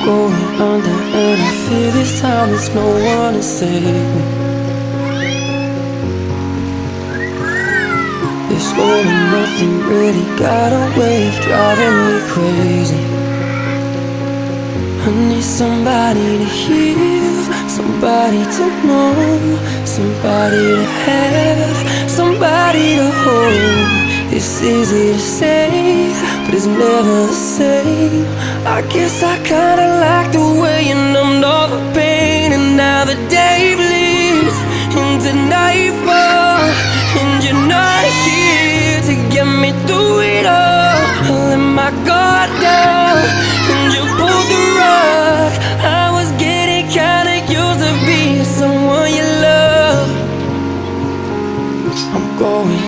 going under and I fear this time there's no one to save me. This all and nothing really got a way of driving me crazy. I need somebody to heal, somebody to know, somebody to have, somebody to hold. It's easy to say, but it's never the same. I guess I kinda like the way you numbed all the pain. And now the day bleeds into nightfall, and you're not here to get me through it all. I let my guard down, and you pulled the rug. I was getting kinda used to being someone you love. I'm going